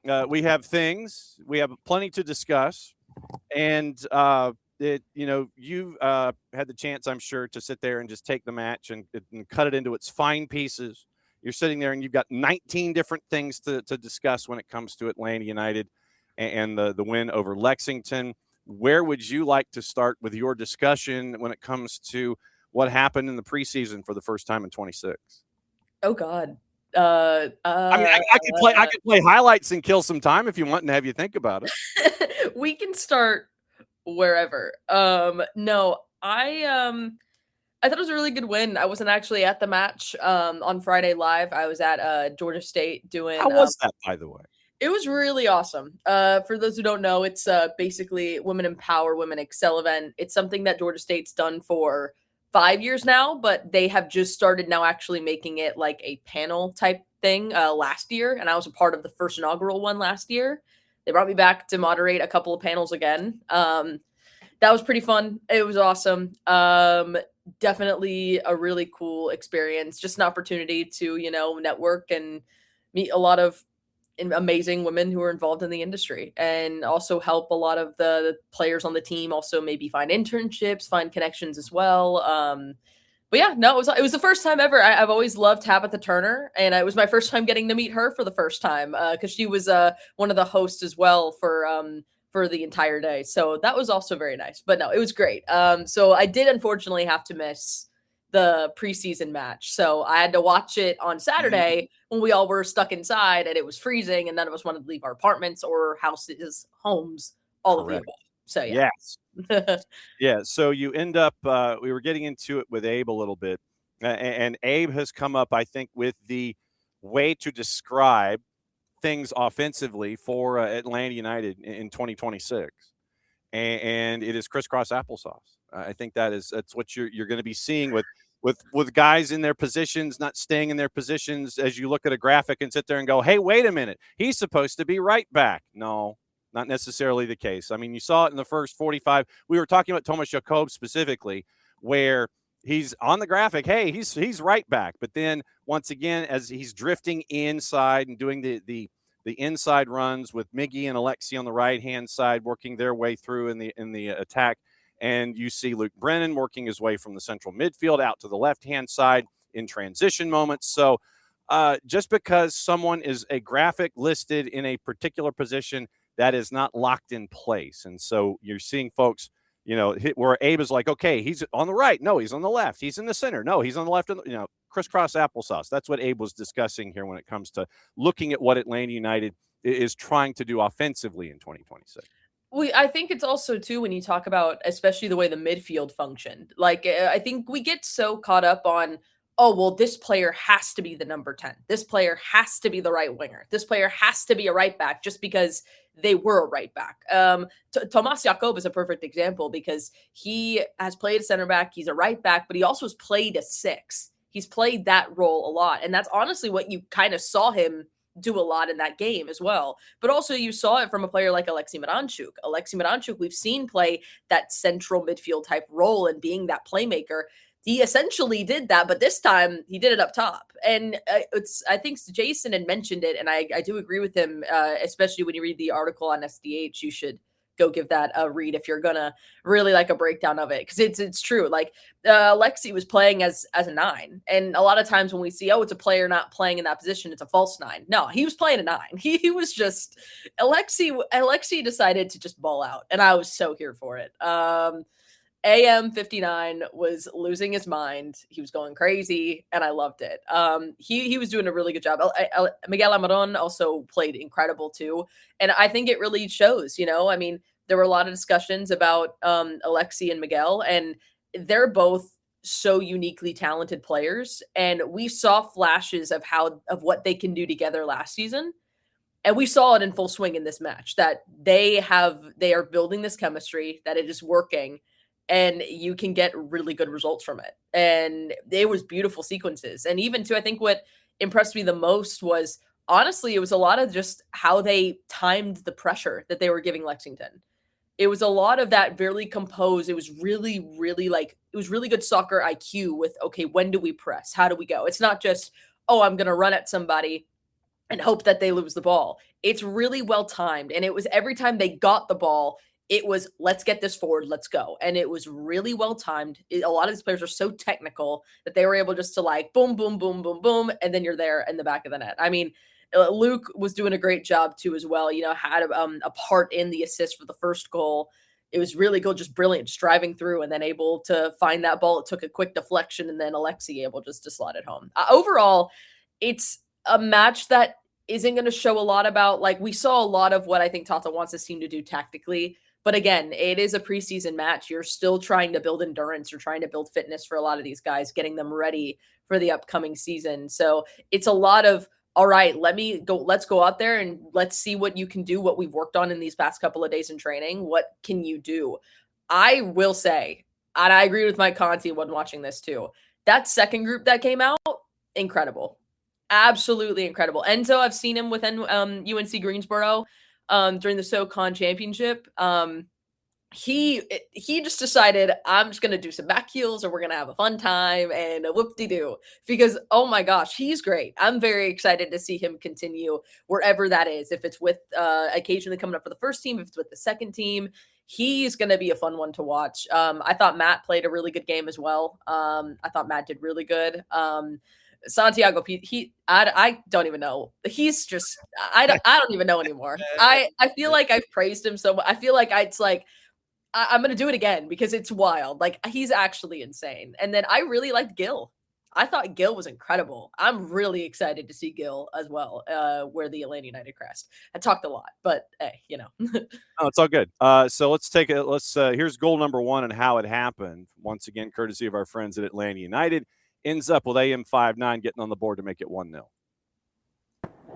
We have plenty to discuss, and you had the chance, I'm sure, to sit there and just take the match and cut it into its fine pieces. You're sitting there and you've got 19 different things to discuss when it comes to Atlanta United and the win over Lexington. Where would you like to start with your discussion when it comes to what happened in the preseason for the first time in 26? Oh God. I mean, I could play highlights and kill some time if you want and have you think about it. We can start wherever. No, I thought it was a really good win. I wasn't actually at the match on Friday live. I was at Georgia State doing. How was that, by the way? It was really awesome. For those who don't know, it's basically Women Empower, Women Excel event. It's something that Georgia State's done for 5 years now, but they have just started now actually making it like a panel type thing last year. And I was a part of the first inaugural one last year. They brought me back to moderate a couple of panels again. That was pretty fun. It was awesome. Definitely a really cool experience. Just an opportunity to, network and meet a lot of amazing women who are involved in the industry, and also help a lot of the players on the team also maybe find internships, find connections as well. But yeah, no, it was the first time ever. I've always loved Tabitha Turner, and it was my first time getting to meet her for the first time because she was one of the hosts as well for the entire day. So that was also very nice. But no, it was great. So I did unfortunately have to miss the preseason match. So I had to watch it on Saturday when we all were stuck inside and it was freezing and none of us wanted to leave our apartments or houses, homes, all of the above. So yeah. Yes. Yeah. So you end up, we were getting into it with Abe a little bit, and Abe has come up, I think, with the way to describe things offensively for Atlanta United in 2026. And it is crisscross applesauce. I think that's what you're going to be seeing with guys in their positions, not staying in their positions as you look at a graphic and sit there and go, hey, wait a minute, he's supposed to be right back. No, not necessarily the case. I mean, you saw it in the first 45. We were talking about Thomas Jakob specifically, where he's on the graphic, hey, he's right back. But then once again, as he's drifting inside and doing the inside runs with Miggy and Alexi on the right-hand side, working their way through in the attack. And you see Luke Brennan working his way from the central midfield out to the left-hand side in transition moments. So just because someone is a graphic listed in a particular position, that is not locked in place. And so you're seeing folks, where Abe is like, okay, he's on the right. No, he's on the left. He's in the center. No, he's on the left. Crisscross applesauce. That's what Abe was discussing here when it comes to looking at what Atlanta United is trying to do offensively in 2026. I think it's also, too, when you talk about especially the way the midfield functioned. Like, I think we get so caught up on, oh, well, this player has to be the number 10. This player has to be the right winger. This player has to be a right back just because they were a right back. Tomas Jakob is a perfect example because he has played a center back. He's a right back, but he also has played a 6. He's played that role a lot. And that's honestly what you kind of saw him do a lot in that game as well. But also you saw it from a player like Alexi Miranchuk. Alexi Miranchuk, we've seen play that central midfield type role and being that playmaker. He essentially did that, but this time he did it up top. And I think Jason had mentioned it, and I do agree with him, especially when you read the article on SDH. You should go give that a read if you're gonna really like a breakdown of it, because it's true. Like Alexi was playing as a 9, and a lot of times when we see, it's a player not playing in that position, it's a false 9. No, he was playing a 9. He was just Alexi decided to just ball out, and I was so here for it. AM 59 was losing his mind. He was going crazy, and I loved it. He was doing a really good job. Miguel Amaron also played incredible too, and I think it really shows. I mean, there were a lot of discussions about Alexi and Miguel, and they're both so uniquely talented players, and we saw flashes of what they can do together last season. And we saw it in full swing in this match, that they are building this chemistry, that it is working, and you can get really good results from it. And it was beautiful sequences. And even too, I think what impressed me the most was, honestly, it was a lot of just how they timed the pressure that they were giving Lexington. It was a lot of that very composed. It was really, really it was really good soccer IQ with, okay, when do we press? How do we go? It's not just, I'm going to run at somebody and hope that they lose the ball. It's really well timed. And it was every time they got the ball, it was let's get this forward, let's go. And it was really well timed. A lot of these players are so technical that they were able just to like boom, boom, boom, boom, boom, and then you're there in the back of the net. I mean, Luke was doing a great job too as well. Had a part in the assist for the first goal. It was really good, just brilliant, just driving through and then able to find that ball. It took a quick deflection and then Alexi able just to slot it home. Overall, it's a match that isn't going to show a lot about, like, we saw a lot of what I think Tata wants his team to do tactically. But again, it is a preseason match. You're still trying to build endurance. You're trying to build fitness for a lot of these guys, getting them ready for the upcoming season. So it's a lot of, all right, let's go out there and let's see what you can do, what we've worked on in these past couple of days in training. What can you do? I will say, and I agree with Mike Conti when watching this too, that second group that came out, incredible. Absolutely incredible. Enzo, I've seen him within UNC Greensboro during the SoCon championship. He just decided, I'm just gonna do some back heels and we're gonna have a fun time and a whoop-de-doo, because oh my gosh, he's great. I'm very excited to see him continue wherever that is. If it's with occasionally coming up for the first team, if it's with the second team, he's gonna be a fun one to watch. I thought Matt played a really good game as well. I thought Matt did really good. Santiago, I don't even know. He's just I don't even know anymore. I feel like I've praised him so much. I feel like it's like I'm gonna do it again because it's wild. Like, he's actually insane. And then I really liked Gil. I thought Gil was incredible. I'm really excited to see Gil as well, wear the Atlanta United crest. I talked a lot, but hey, Oh, it's all good. So let's take it. Here's goal number one and how it happened. Once again, courtesy of our friends at Atlanta United. Ends up with AM59 getting on the board to make it 1-0.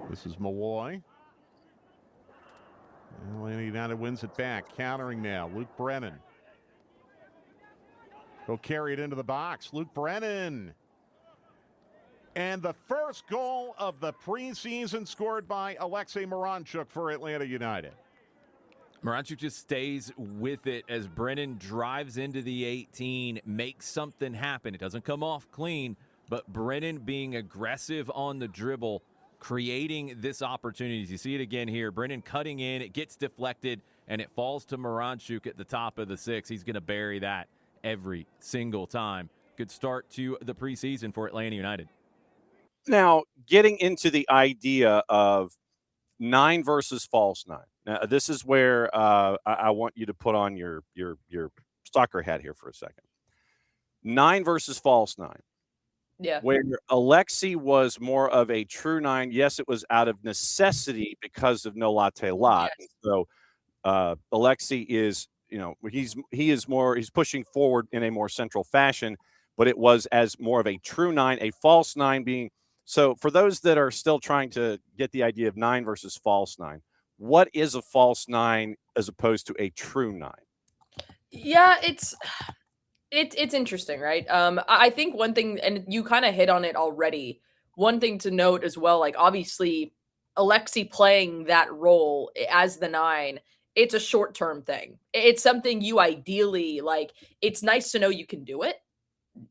This is Malloy. Atlanta United wins it back. Countering now. Luke Brennan. He'll carry it into the box. Luke Brennan. And the first goal of the preseason scored by Alexei Miranchuk for Atlanta United. Miranchuk just stays with it as Brennan drives into the 18, makes something happen. It doesn't come off clean, but Brennan being aggressive on the dribble, creating this opportunity. You see it again here. Brennan cutting in, it gets deflected, and it falls to Miranchuk at the top of the six. He's going to bury that every single time. Good start to the preseason for Atlanta United. Now, getting into the idea of 9 versus false 9. Now, this is where I want you to put on your soccer hat here for a second. 9 versus false 9. Yeah. Where Alexi was more of a true 9. Yes, it was out of necessity because of no latte lot. Yes. So Alexi is, he's pushing forward in a more central fashion, but it was as more of a true 9, a false 9 being. So for those that are still trying to get the idea of 9 versus false 9, what is a false 9 as opposed to a true 9? Yeah, it's interesting, right? I think one thing, and you kind of hit on it already, one thing to note as well, like obviously Alexi playing that role as the 9, it's a short-term thing. It's something you ideally, like, it's nice to know you can do it,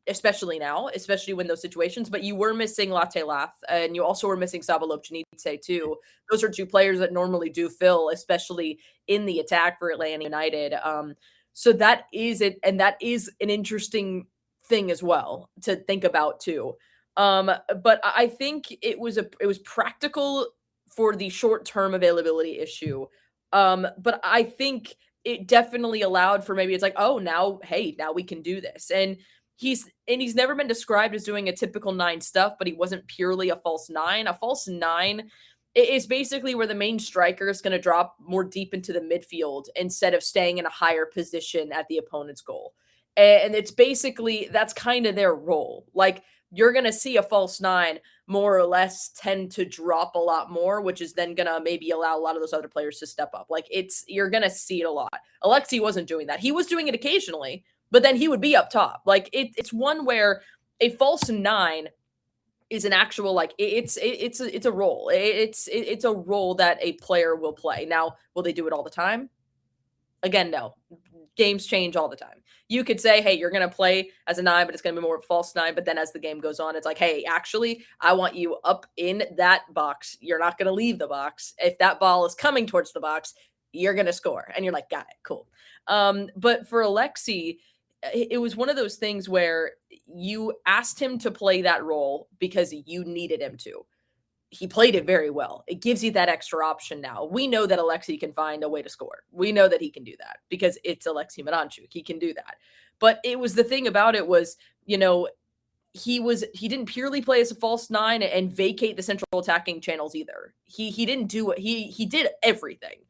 especially now, especially when those situations, but you were missing Latte Lath and you also were missing Sava Lobjanidze too. Those are two players that normally do fill, especially in the attack for Atlanta United. So that is it, and that is an interesting thing as well to think about too. But I think it was practical for the short-term availability issue. But I think it definitely allowed for, maybe it's like, oh, now we can do this. And he's never been described as doing a typical 9 stuff, but he wasn't purely a false 9. A false 9 is basically where the main striker is going to drop more deep into the midfield instead of staying in a higher position at the opponent's goal. And it's basically, that's kind of their role. Like, you're going to see a false 9 more or less tend to drop a lot more, which is then going to maybe allow a lot of those other players to step up. Like, you're going to see it a lot. Alexi wasn't doing that. He was doing it occasionally, but then he would be up top. Like, it's one where a false 9 is an actual, like, it's a role. It's a role that a player will play. Now, will they do it all the time? Again, no. games change all the time. You could say, hey, you're going to play as a 9, but it's going to be more of a false 9. But then as the game goes on, it's like, hey, actually, I want you up in that box. You're not going to leave the box. If that ball is coming towards the box, you're going to score. And you're like, got it, cool. But for Alexi, it was one of those things where you asked him to play that role because you needed him to. He played it very well. It gives you that extra option now. We know that Alexi can find a way to score. We know that he can do that because it's Alexi Miranchuk. He can do that. But it was the thing about it was, you know, he didn't purely play as a false 9 and vacate the central attacking channels either. He didn't do it. He did everything.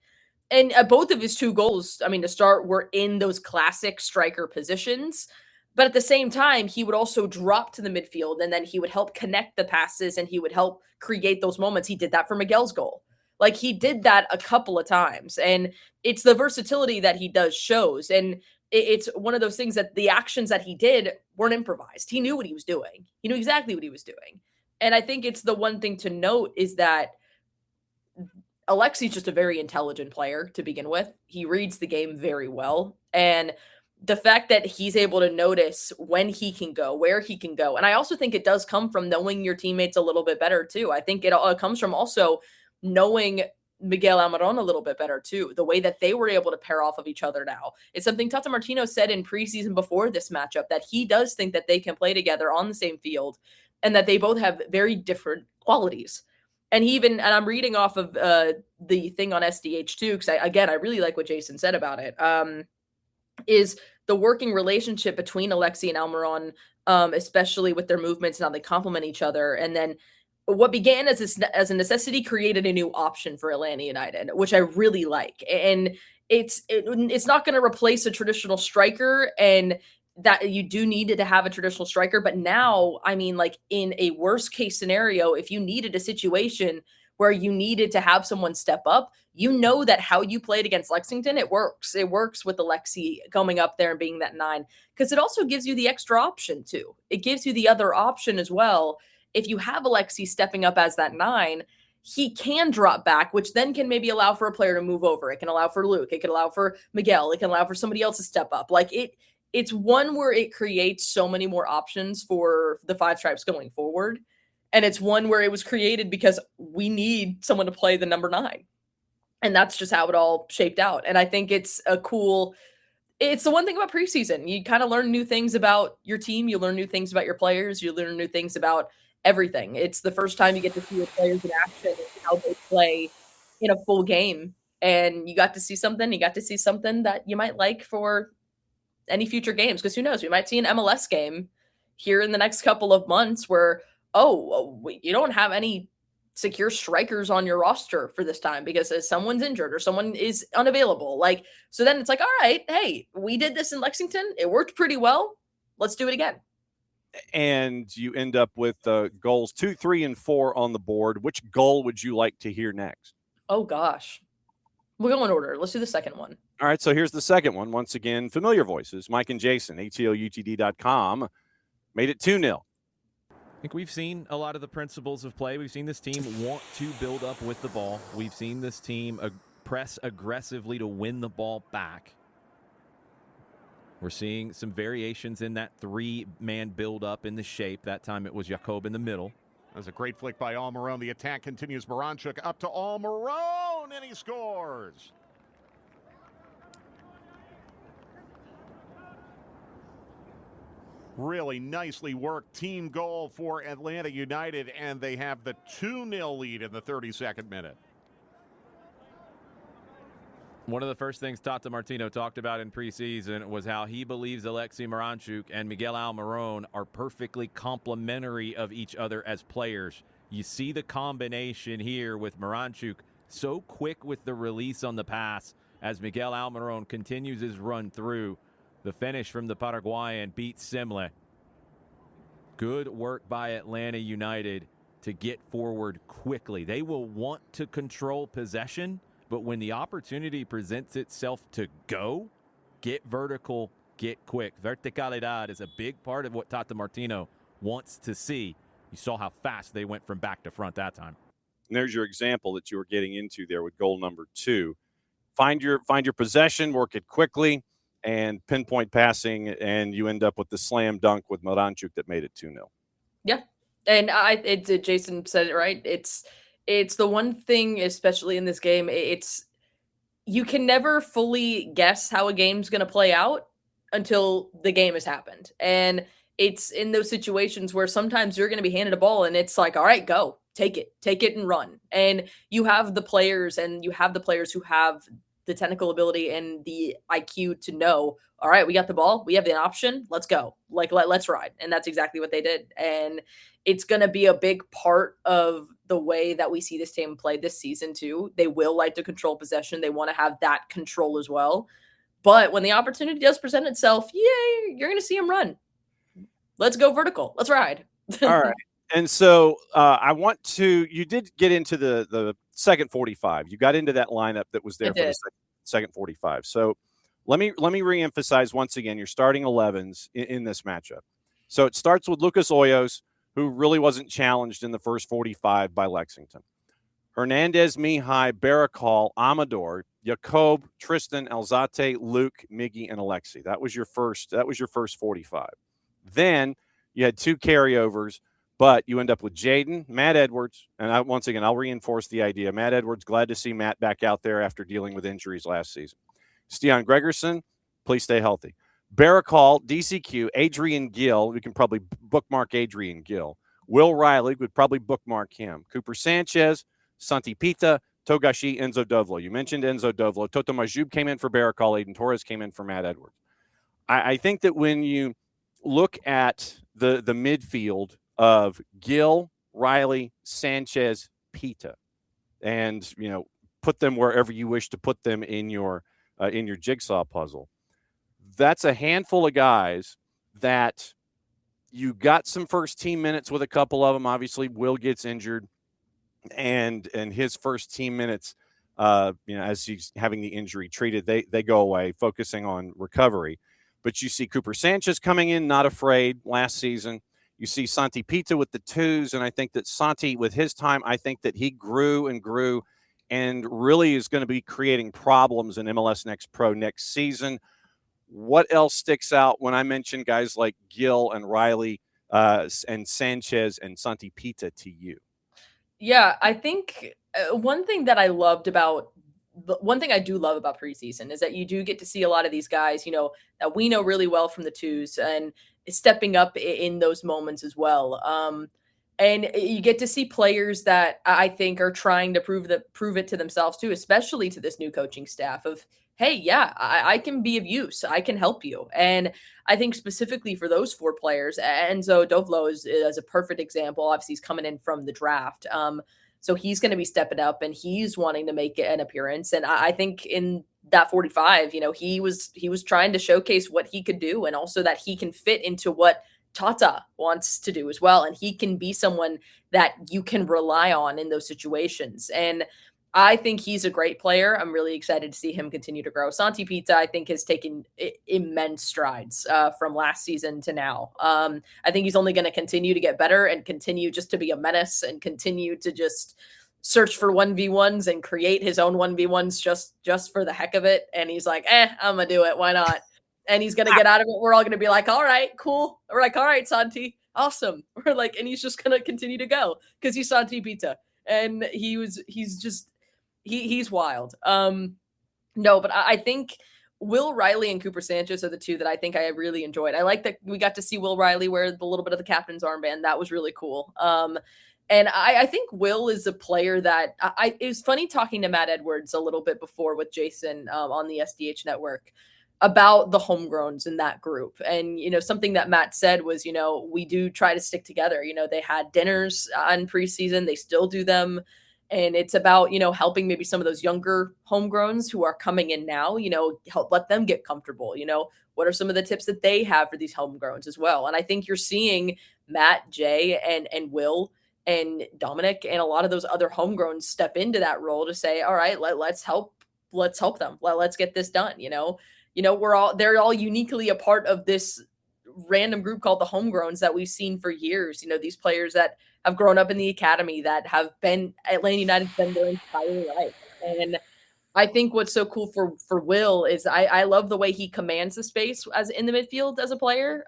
And both of his 2 goals, I mean, to start, were in those classic striker positions. But at the same time, he would also drop to the midfield, and then he would help connect the passes, and he would help create those moments. He did that for Miguel's goal. Like, he did that a couple of times. And it's the versatility that he does shows. And it's one of those things that the actions that he did weren't improvised. He knew what he was doing. He knew exactly what he was doing. And I think it's the one thing to note is that Alexi's just a very intelligent player to begin with. He reads the game very well. And the fact that he's able to notice when he can go, where he can go. And I also think it does come from knowing your teammates a little bit better too. I think it all comes from also knowing Miguel Almiron a little bit better too. The way that they were able to pair off of each other now. It's something Tata Martino said in preseason before this matchup, that he does think that they can play together on the same field and that they both have very different qualities. And and I'm reading off of the thing on SDH too, because I really like what Jason said about it, is the working relationship between Alexi and Almiron, especially with their movements and how they complement each other. And then what began as a necessity created a new option for Atlanta United, which I really like. And it's not going to replace a traditional striker, and that you do need to have a traditional striker. But now, I mean, like in a worst case scenario, if you needed a situation where you needed to have someone step up, you know that how you played against Lexington, it works. It works with Alexi coming up there and being that 9, because it also gives you the extra option too. It gives you the other option as well. If you have Alexi stepping up as that 9, he can drop back, which then can maybe allow for a player to move over. It can allow for Luke. It can allow for Miguel. It can allow for somebody else to step up. Like it's one where it creates so many more options for the Five Stripes going forward. And it's one where it was created because we need someone to play the number 9. And that's just how it all shaped out. And I think it's it's the one thing about preseason. You kind of learn new things about your team. You learn new things about your players. You learn new things about everything. It's the first time you get to see your players in action and how they play in a full game. And you got to see something. You got to see something that you might like for any future games, because who knows, we might see an MLS game here in the next couple of months where, you don't have any secure strikers on your roster for this time because someone's injured or someone is unavailable. Like, so then it's like, all right, hey, we did this in Lexington. It worked pretty well. Let's do it again. And you end up with goals 2, 3, and 4 on the board. Which goal would you like to hear next? Oh, gosh. We'll go in order. Let's do the second one. All right, so here's the second one. Once again, familiar voices, Mike and Jason, ATLUTD.com, made it 2-0. I think we've seen a lot of the principles of play. We've seen this team want to build up with the ball. We've seen this team press aggressively to win the ball back. We're seeing some variations in that 3-man build-up in the shape. That time it was Jacob in the middle. That was a great flick by Almiron. The attack continues. Miranchuk up to Almiron, and he scores. Really nicely worked team goal for Atlanta United, and they have the 2-0 lead in the 32nd minute. One of the first things Tata Martino talked about in preseason was how he believes Alexi Miranchuk and Miguel Almiron are perfectly complementary of each other as players. You see the combination here with Miranchuk so quick with the release on the pass as Miguel Almiron continues his run through. The finish from the Paraguayan beats Simle. Good work by Atlanta United to get forward quickly. They will want to control possession, but when the opportunity presents itself to go, get vertical, get quick. Verticalidad is a big part of what Tata Martino wants to see. You saw how fast they went from back to front that time. And there's your example that you were getting into there with goal number 2. Find your possession, work it quickly, and pinpoint passing, and you end up with the slam dunk with Moranchuk that made it 2-0. Yeah. And Jason said it right. It's the one thing, especially in this game, you can never fully guess how a game's going to play out until the game has happened. And it's in those situations where sometimes you're going to be handed a ball and it's like, all right, go, take it and run. And you have the players who have the technical ability and the IQ to know, all right, we got the ball, we have the option, let's go. Like, let's ride. And that's exactly what they did. And it's going to be a big part of the way that we see this team play this season too. They will like to control possession. They want to have that control as well. But when the opportunity does present itself, yeah, you're going to see them run. Let's go vertical. Let's ride. All right. And so you did get into the second 45. You got into that lineup that was there for the second 45. So let me reemphasize once again, your starting 11s in this matchup. So it starts with Lucas Hoyos, who really wasn't challenged in the first 45 by Lexington. Hernandez, Mihai, Barakal, Amador, Jacob, Tristan, Alzate, Luke, Miggy, and Alexi. That was your first 45. Then you had 2 carryovers, but you end up with Jaden, Matt Edwards, and I'll reinforce the idea. Matt Edwards, glad to see Matt back out there after dealing with injuries last season. Stian Gregerson, please stay healthy. Barakal, DCQ, Adrian Gill, we can probably bookmark Adrian Gill. Will Riley, would probably bookmark him. Cooper Sanchez, Santi Pita, Togashi, Enzo Dovlo. You mentioned Enzo Dovlo. Toto Majub came in for Barakal. Aiden Torres came in for Matt Edwards. I think that when you look at the midfield of Gill, Riley, Sanchez, Pita, and put them wherever you wish to put them in your jigsaw puzzle, that's a handful of guys that you got some first team minutes with a couple of them. Obviously, Will gets injured, and his first team minutes, as he's having the injury treated, they go away, focusing on recovery. But you see Cooper Sanchez coming in, not afraid last season. You see Santi Pita with the 2s, and I think that Santi, with his time, I think that he grew and really is going to be creating problems in MLS Next Pro next season. What else sticks out when I mention guys like Gill and Riley and Sanchez and Santi Pita to you? Yeah, I think one thing I do love about preseason is that you do get to see a lot of these guys, that we know really well from the 2s and stepping up in those moments as well. And you get to see players that I think are trying to prove it to themselves too, especially to this new coaching staff of, hey, yeah, I can be of use. I can help you. And I think specifically for those 4 players, Enzo Dovlo is a perfect example. Obviously, he's coming in from the draft. So he's going to be stepping up and he's wanting to make an appearance. And I think in that 45, he was trying to showcase what he could do and also that he can fit into what Tata wants to do as well. And he can be someone that you can rely on in those situations. And I think he's a great player. I'm really excited to see him continue to grow. Santi Pita, I think, has taken immense strides from last season to now. I think he's only going to continue to get better and continue just to be a menace and continue to just search for 1v1s and create his own 1v1s just for the heck of it. And he's like, I'm going to do it. Why not? And he's going to get out of it. We're all going to be like, all right, cool. We're like, all right, Santi, awesome. We're like, and he's just going to continue to go because he's Santi Pita. And he's wild. No, but I think Will Riley and Cooper Sanchez are the 2 that I think I really enjoyed. I like that we got to see Will Riley wear the little bit of the captain's armband. That was really cool. And I think Will is a player that it was funny talking to Matt Edwards a little bit before with Jason on the SDH network about the homegrowns in that group. And, something that Matt said was, we do try to stick together. They had dinners on preseason. They still do them. And it's about, helping maybe some of those younger homegrowns who are coming in now, help let them get comfortable. What are some of the tips that they have for these homegrowns as well? And I think you're seeing Matt, Jay, and Will and Dominic and a lot of those other homegrowns step into that role to say, all right, let's help them. Let's get this done. They're all uniquely a part of this random group called the homegrowns that we've seen for years. These players that have grown up in the academy that have been Atlanta United their entire life. And I think what's so cool for Will is I love the way he commands the space as in the midfield as a player.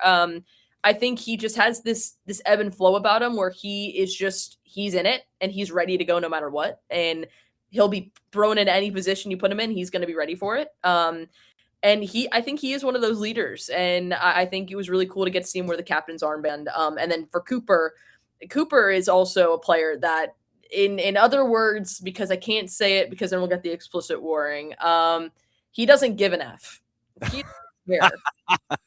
I think he just has this ebb and flow about him where he's in it and he's ready to go no matter what. And he'll be thrown in any position you put him in, he's going to be ready for it. And I think he is one of those leaders. And I think it was really cool to get to see him wear the captain's armband. And then for Cooper is also a player that, in other words, because I can't say it because then we'll get the explicit warning. He doesn't give an F. He doesn't care.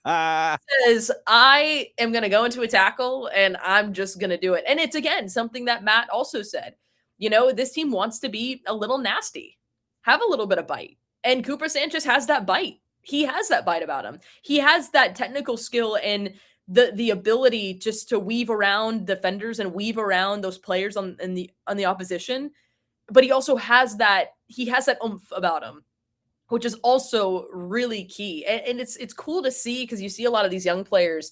He says, I am going to go into a tackle and I'm just going to do it. And it's, again, something that Matt also said. This team wants to be a little nasty, have a little bit of bite. And Cooper Sanchez has that bite. He has that bite about him. He has that technical skill and the ability just to weave around defenders and weave around those players on the opposition. But he also has that oomph about him, which is really key. And it's cool to see because you see a lot of these young players.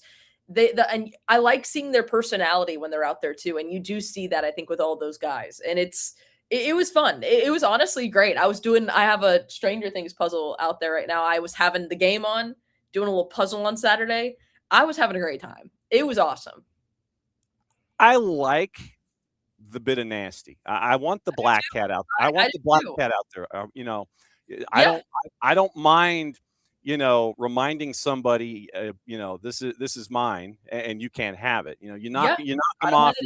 And I like seeing their personality when they're out there too. And you do see that, I think, with all those guys. And it was fun. It was honestly great. I have a Stranger Things puzzle out there right now. I was having the game on, doing a little puzzle on Saturday. I was having a great time. It was awesome. I like the bit of nasty. I want the black cat out. I want the black cat out there. I don't mind, reminding somebody, this is mine and you can't have it. You knock them off,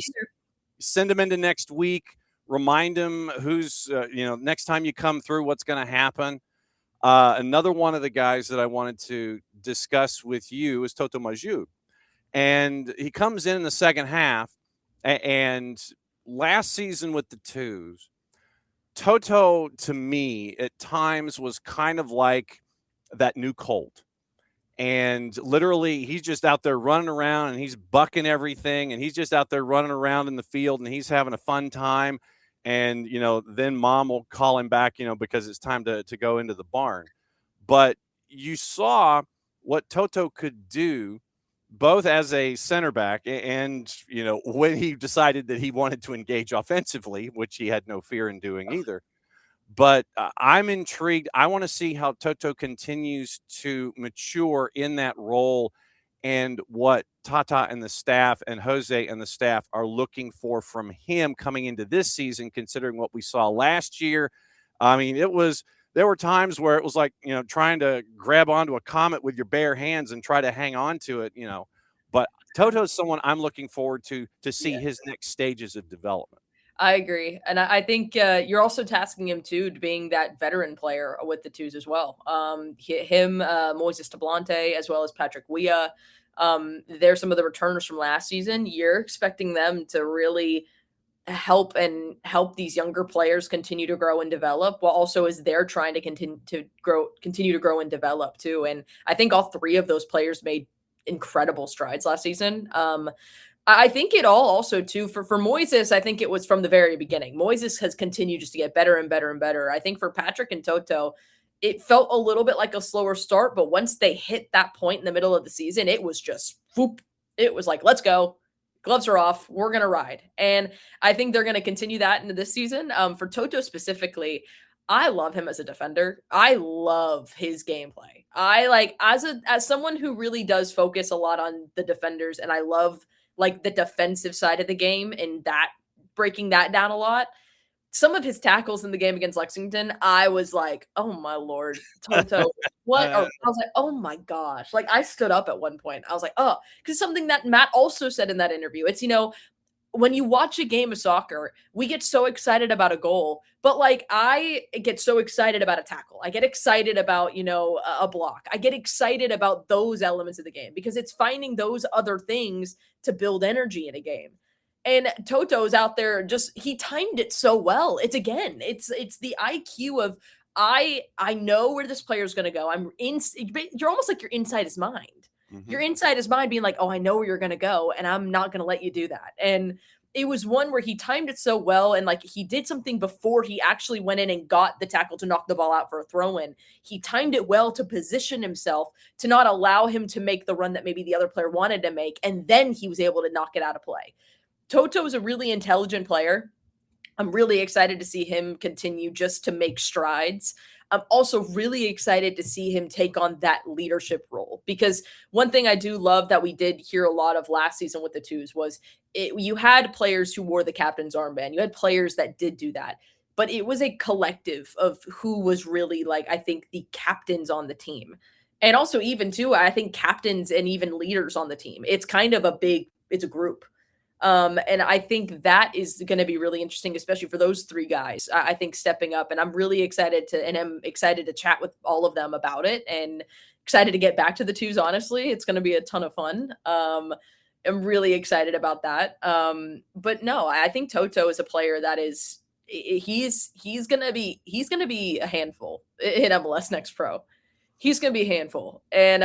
send them into next week, remind them who's, next time you come through, what's going to happen. Another one of the guys that I wanted to discuss with you is Toto Maju. And he comes in the second half. And last season with the Twos, Toto, to me, at times was kind of like that new Colt. And literally, he's just out there running around and he's bucking everything. And he's just out there running around in the field and he's having a fun time. And, then mom will call him back, because it's time to go into the barn. But you saw what Toto could do both as a center back and, when he decided that he wanted to engage offensively, which he had no fear in doing either. But I'm intrigued. I want to see how Toto continues to mature in that role and what Tata and the staff and Jose and the staff are looking for from him coming into this season, considering what we saw last year. I mean, there were times where it was like, trying to grab onto a comet with your bare hands and try to hang on to it, But Toto's someone I'm looking forward to see his next stages of development. I agree. And I think you're also tasking him, too, to being that veteran player with the Twos as well. Moises Tablante, as well as Patrick Weah. They're some of the returners from last season. You're expecting them to really help these younger players continue to grow and develop, while also as they're trying to continue to grow and develop, too. And I think all three of those players made incredible strides last season. I think it all also too for Moises, I think it was from the very beginning. Moises has continued just to get better and better and better. I think for Patrick and Toto, it felt a little bit like a slower start, but once they hit that point in the middle of the season, it was just whoop. It was like, let's go. Gloves are off. We're going to ride. And I think they're going to continue that into this season. For Toto specifically, I love him as a defender. I love his gameplay. I like as someone who really does focus a lot on the defenders, and I love like the defensive side of the game and that breaking that down a lot. Some of his tackles in the game against Lexington, I was like, oh my Lord, Toto, what? I was like, oh my gosh. Like I stood up at one point. I was like, oh, because something that Matt also said in that interview, it's, when you watch a game of soccer, we get so excited about a goal, but like I get so excited about a tackle. I get excited about, a block. I get excited about those elements of the game because it's finding those other things to build energy in a game. And Toto's out there he timed it so well. It's the IQ of I know where this player is going to go. You're almost like you're inside his mind. Mm-hmm. You're inside his mind being like, oh, I know where you're going to go and I'm not going to let you do that. And it was one where he timed it so well. And like he did something before he actually went in and got the tackle to knock the ball out for a throw in. He timed it well to position himself to not allow him to make the run that maybe the other player wanted to make. And then he was able to knock it out of play. Toto is a really intelligent player. I'm really excited to see him continue just to make strides. I'm also really excited to see him take on that leadership role, because one thing I do love that we did hear a lot of last season with the twos was you had players who wore the captain's armband. You had players that did do that, but it was a collective of who was really, like, I think, the captains on the team. And also, even too, I think captains and even leaders on the team. It's kind of it's a group. And I think that is going to be really interesting, especially for those three guys. I think stepping up, and I'm really excited and I'm excited to chat with all of them about it, and excited to get back to the twos. Honestly, it's going to be a ton of fun. I'm really excited about that. But no, I think Toto is a player that is he's gonna be a handful in MLS Next Pro. He's gonna be a handful, and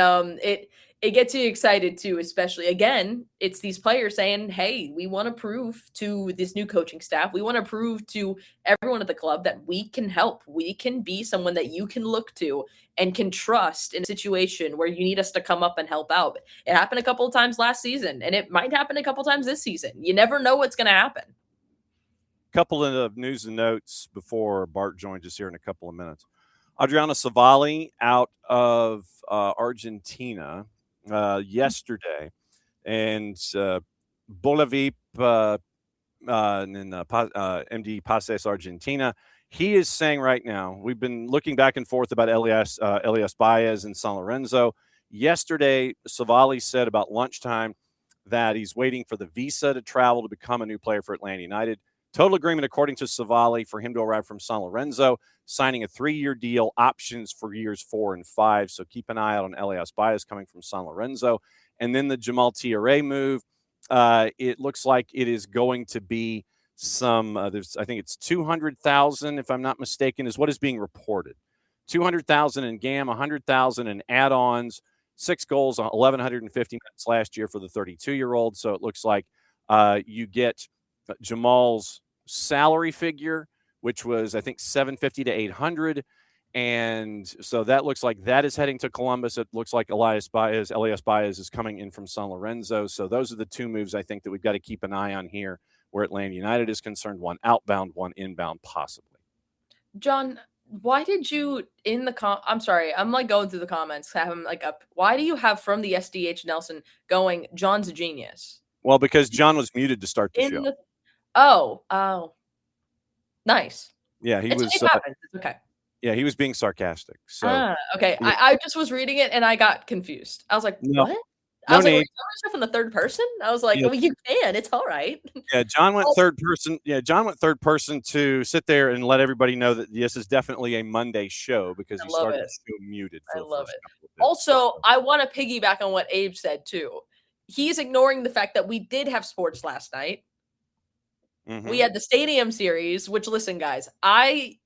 it gets you excited too, especially again, it's these players saying, hey, we want to prove to this new coaching staff, we want to prove to everyone at the club that we can help. We can be someone that you can look to and can trust in a situation where you need us to come up and help out. It happened a couple of times last season, and it might happen a couple of times this season. You never know what's going to happen. Couple of news and notes before Bart joins us here in a couple of minutes. Adriana Savali out of Argentina yesterday, and Bolavip MD Pases Argentina. He is saying right now, we've been looking back and forth about Elias Baez in San Lorenzo. Yesterday, Savali said about lunchtime that he's waiting for the visa to travel to become a new player for Atlanta United. Total agreement, according to Savali, for him to arrive from San Lorenzo, signing a 3-year deal, options for years 4 and 5. So keep an eye out on Elias Baez coming from San Lorenzo. And then the Jamal Tiare move, it looks like it is going to be some, I think it's 200,000, if I'm not mistaken, is what is being reported. 200,000 in GAM, 100,000 in add-ons, 6 goals, 1,150 minutes last year for the 32-year-old. So it looks like you get Jamal's salary figure, which was, I think, 750 to 800. And so that looks like that is heading to Columbus. It looks like Elias Baez is coming in from San Lorenzo. So those are the 2 moves I think that we've got to keep an eye on here where Atlanta United is concerned, one outbound, one inbound, possibly. John, why did you I'm sorry, I'm like going through the comments, have him like up. Why do you have from the SDH Nelson going, John's a genius? Well, because John was muted to start the show. Oh, nice. Yeah, he was. It happens. It's okay. Yeah, he was being sarcastic. So okay. Yeah. I just was reading it and I got confused. I was like, what? I was like, are you stuff in the third person? I was like, well, you can. It's all right. Yeah, John went third person. Yeah, John went third person to sit there and let everybody know that this is definitely a Monday show because he started the show muted. For I love it. Also, I want to piggyback on what Abe said too. He's ignoring the fact that we did have sports last night. Mm-hmm. We had the Stadium Series, which, listen, guys, I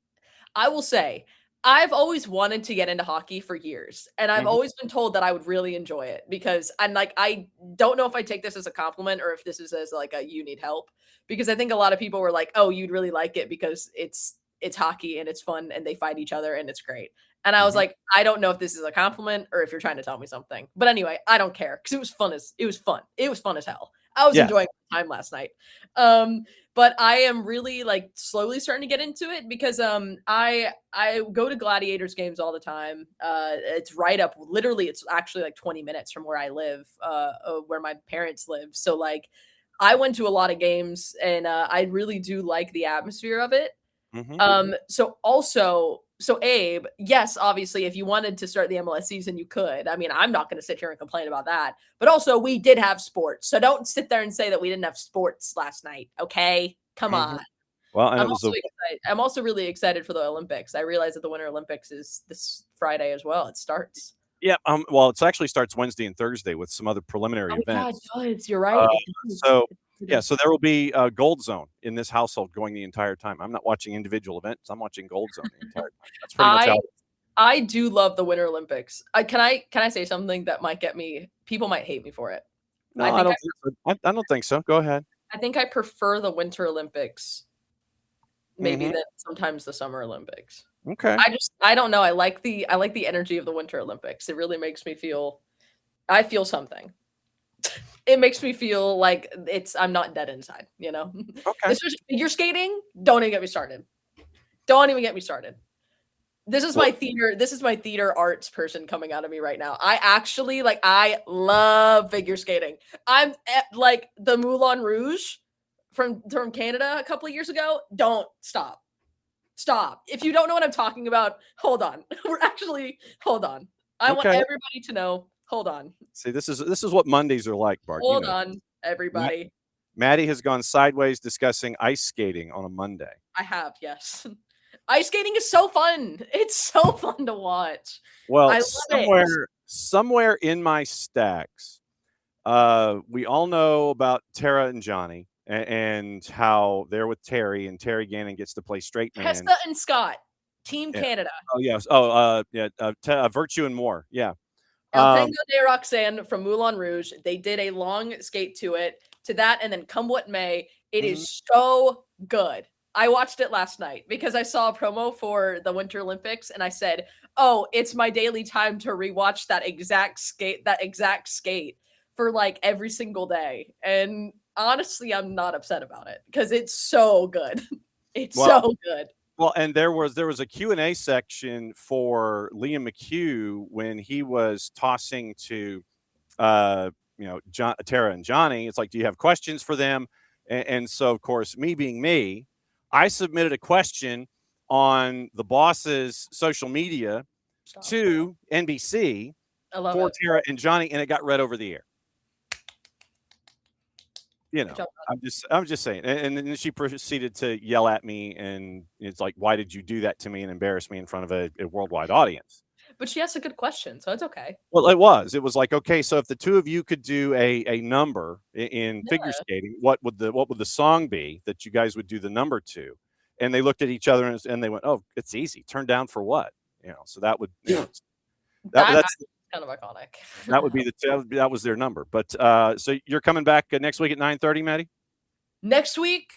will say, I've always wanted to get into hockey for years, and I've always been told that I would really enjoy it because I don't know if I take this as a compliment or if this is as like a you need help, because I think a lot of people were like, oh, you'd really like it because it's hockey and it's fun and they fight each other and it's great. And I was like, I don't know if this is a compliment or if you're trying to tell me something, but anyway, I don't care because it was fun as hell. I was enjoying my time last night. But I am really like slowly starting to get into it because I go to Gladiators games all the time. It's right up, literally, it's actually like 20 minutes from where I live, where my parents live. So like I went to a lot of games and I really do like the atmosphere of it. So Abe, yes, obviously, if you wanted to start the MLS season, you could. I mean, I'm not going to sit here and complain about that. But also, we did have sports. So don't sit there and say that we didn't have sports last night. Okay? Come on. Well, and I'm also really excited for the Olympics. I realize that the Winter Olympics is this Friday as well. It starts. Yeah. Well, it actually starts Wednesday and Thursday with some other preliminary events. God, it does. You're right. So there will be a Gold Zone in this household going the entire time. I'm not watching individual events. I'm watching Gold Zone the entire time. That's pretty much how I do love the Winter Olympics. Can I say something that might get me? People might hate me for it. No, I don't think so. Go ahead. I think I prefer the Winter Olympics maybe than sometimes the Summer Olympics. Okay. I don't know. I like the energy of the Winter Olympics. It really makes me feel. I feel something. It makes me feel like I'm not dead inside, you know? Okay. This was figure skating. Don't even get me started. Don't even get me started. This is my theater arts person coming out of me right now. I actually I love figure skating. I'm like the Moulin Rouge from Canada a couple of years ago. Don't stop. If you don't know what I'm talking about, hold on. Hold on. I want everybody to know. Hold on. See, this is what Mondays are like, Bart. Hold on, everybody. Maddie has gone sideways discussing ice skating on a Monday. I have, yes. Ice skating is so fun. It's so fun to watch. Well, I love somewhere in my stacks, we all know about Tara and Johnny and how they're with Terry, and Terry Gannon gets to play straight man. Hesta and Scott, Team Canada. Oh yes. Virtue and More. Yeah. El Tango de Roxanne from Moulin Rouge. They did a long skate to that, and then Come What May. It is so good. I watched it last night because I saw a promo for the Winter Olympics, and I said, "Oh, it's my daily time to rewatch that exact skate for like every single day." And honestly, I'm not upset about it because it's so good. It's so good. Well, and there was a Q&A section for Liam McHugh when he was tossing to, Tara and Johnny. It's like, do you have questions for them? And so, of course, me being me, I submitted a question on the boss's social media to NBC for Tara and Johnny, and it got read over the air. You know, I'm just saying. And then she proceeded to yell at me, and it's like, why did you do that to me and embarrass me in front of a worldwide audience? But she asked a good question, so it's okay. Well, it was like, okay, so if the two of you could do a number in figure skating, what would the song be that you guys would do the number to? And they looked at each other and they went, oh, it's easy. Turn down for what? So that would, that's kind of iconic. That was their number. But so you're coming back next week at 9:30, Maddie? Next week,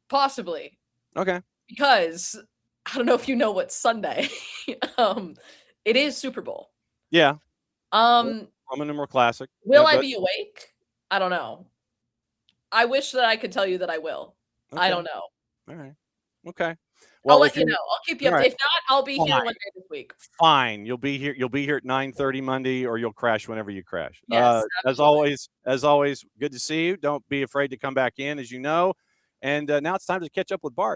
possibly. Okay. Because I don't know if you know what's Sunday. It is Super Bowl. Yeah. Roman numeral classic. Will I be awake? I don't know. I wish that I could tell you that I will. Okay. I don't know. All right. Okay. Well, I'll let you know. I'll keep you updated. If not, I'll be here one day this week. Fine. You'll be here at 9:30 Monday, or you'll crash whenever you crash. Yes, as always, good to see you. Don't be afraid to come back in, as you know. And now it's time to catch up with Bart.